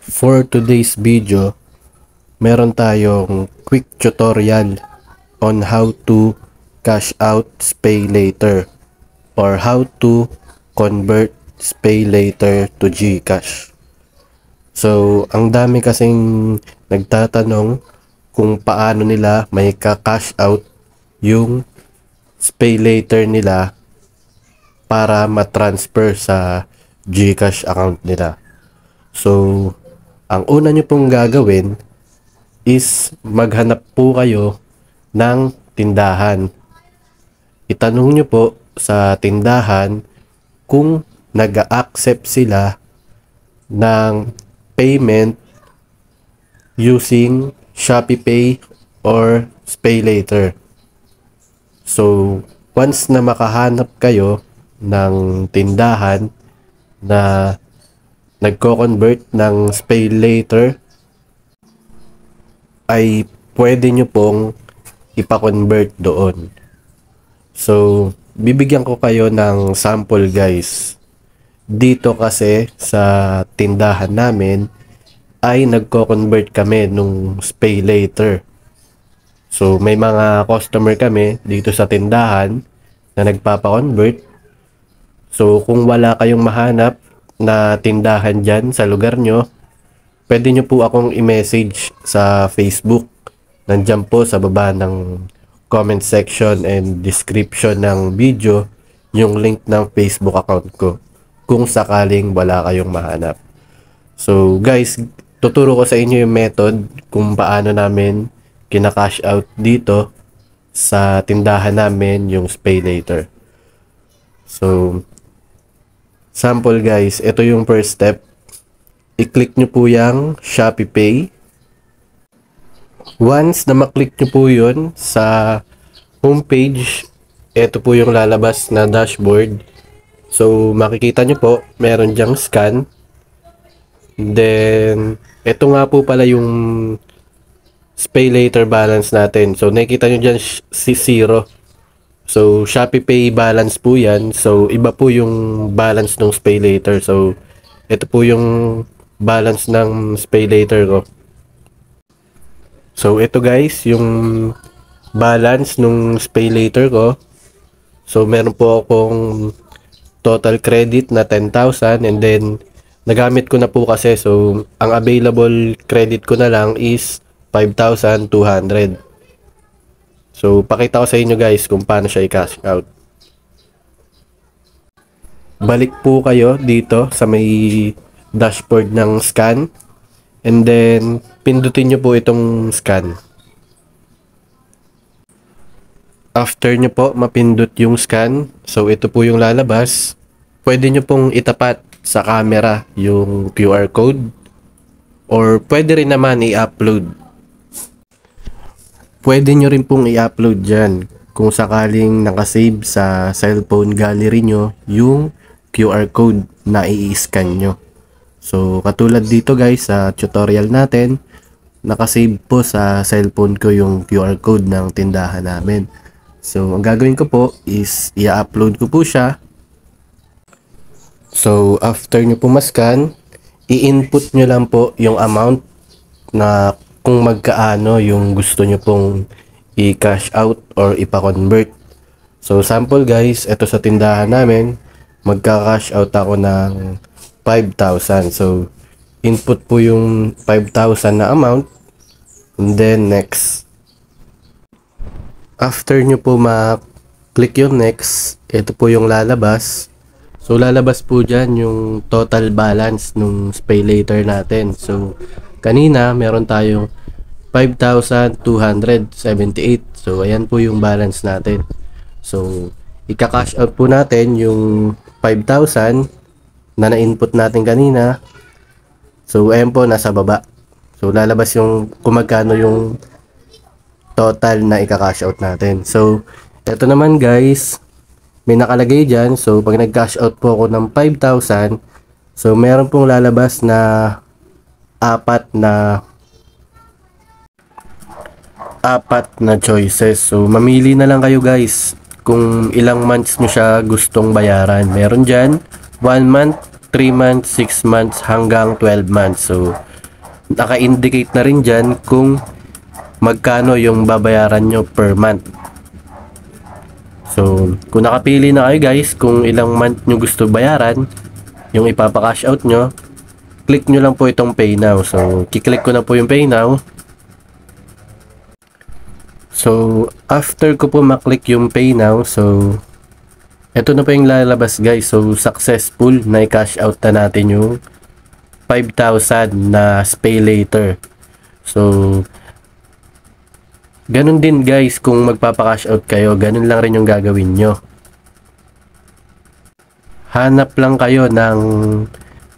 For today's video, meron tayong quick tutorial on how to cash out pay later or how to convert pay later to GCash. So, ang dami kasing nagtatanong kung paano nila may ka-cash out yung pay later nila para ma-transfer sa GCash account nila. So, ang una nyo pong gagawin is maghanap po kayo ng tindahan. Itanong nyo po sa tindahan kung nag-accept sila ng payment using ShopeePay or SpayLater. So, once na makahanap kayo ng tindahan na nagko-convert ng SpayLater, ay pwede nyo pong ipa-convert doon. So, bibigyan ko kayo ng sample guys. Dito kasi sa tindahan namin ay nagko-convert kami nung SpayLater. So, may mga customer kami dito sa tindahan na nagpapa-convert. So, kung wala kayong mahanap na tindahan dyan sa lugar nyo, pwede nyo po akong i-message sa Facebook. Nandyan po sa baba ng comment section and description ng video yung link ng Facebook account ko kung sakaling wala kayong mahanap. So guys, tuturo ko sa inyo yung method kung paano namin kina-cash out dito sa tindahan namin yung SpayLater. So sample guys, ito yung first step. I-click nyo po yung ShopeePay. Once na maklik nyo po yun sa homepage, ito po yung lalabas na dashboard. So makikita nyo po, meron dyang scan. Then, ito nga po pala yung SpayLater balance natin. So nakikita nyo dyan si 0. So, ShopeePay balance po yan. So, iba po yung balance ng SpayLater. So, ito po yung balance ng SpayLater ko. So, ito guys, yung balance ng SpayLater ko. So, meron po akong total credit na 10,000 and then, nagamit ko na po kasi. So, ang available credit ko na lang is 5,200. So, pakita ko sa inyo guys kung paano siya i-cash out. Balik po kayo dito sa may dashboard ng scan. And then, pindutin nyo po itong scan. After nyo po mapindot yung scan, so ito po yung lalabas. Pwede nyo pong itapat sa camera yung QR code. Or pwede rin naman i-upload. Pwede nyo rin pong i-upload dyan kung sakaling nakasave sa cellphone gallery nyo yung QR code na i-scan nyo. So, katulad dito guys sa tutorial natin, nakasave po sa cellphone ko yung QR code ng tindahan namin. So, ang gagawin ko po is i-upload ko po siya. So, after nyo po mascan, i-input nyo lang po yung amount na kung magkaano yung gusto nyo pong i-cash out or ipa-convert. So sample guys, ito sa tindahan namin, magka-cash out ako ng 5,000. So input po yung 5,000 na amount and then next. After nyo po ma-click yung next, ito po yung lalabas. So lalabas po dyan yung total balance nung SpayLater natin. So kanina meron tayong 5,278. So ayan po yung balance natin. So ika-cash out po natin yung 5,000 na na-input natin kanina. So ayan po nasa baba. So lalabas yung kung magkano yung total na ika-cash out natin. So ito naman guys, may nakalagay dyan. So pag nag-cash out po ako ng 5,000, so meron pong lalabas na apat na choices. So mamili na lang kayo guys kung ilang months nyo siya gustong bayaran. Meron dyan 1 month, 3 months, 6 months hanggang 12 months. So naka-indicate na rin dyan kung magkano yung babayaran nyo per month. So, kung nakapili na kayo guys, kung ilang month nyo gusto bayaran, yung ipapa-cash out nyo, click nyo lang po itong Pay Now. So, kiklik ko na po yung Pay Now. So, after ko po maklik yung Pay Now, so, ito na po yung lalabas guys. So, successful na i-cash out na natin yung 5,000 na Pay Later. So, ganun din guys, kung magpapa-cash out kayo, ganun lang rin yung gagawin nyo. Hanap lang kayo ng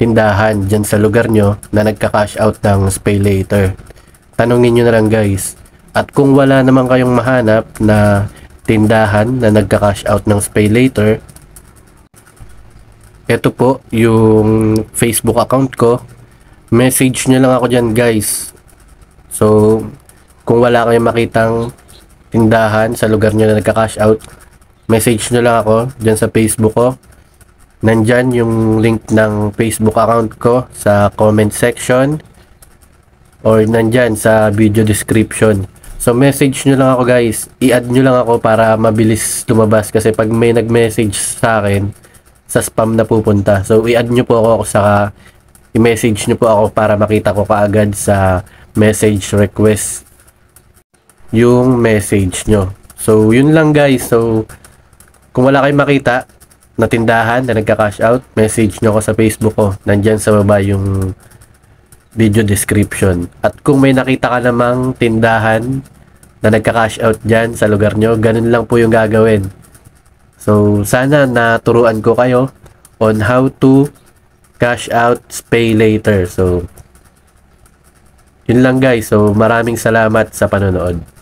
tindahan dyan sa lugar nyo na nagka-cash out ng Pay Later. Tanongin nyo na lang guys. At kung wala naman kayong mahanap na tindahan na nagka-cash out ng Pay Later, ito po yung Facebook account ko. Message nyo lang ako dyan guys. So, kung wala kayong makitang tindahan sa lugar nyo na nagka-cash out, message nyo lang ako dyan sa Facebook ko. Nandyan yung link ng Facebook account ko sa comment section or nandyan sa video description. So message nyo lang ako guys, i-add nyo lang ako para mabilis lumabas kasi pag may nag-message sa akin, sa spam na pupunta. So i-add nyo po ako saka i-message nyo po ako para makita ko kaagad sa message request yung message nyo. So yun lang guys. So kung wala kayong makita na tindahan na nagka-cash out, message nyo ako sa Facebook ko. Nandyan sa baba yung video description. At kung may nakita ka namang tindahan na nagka-cash out dyan sa lugar nyo, ganun lang po yung gagawin. So, sana naturuan ko kayo on how to cash out Pay Later. So, yun lang guys. So, maraming salamat sa panonood.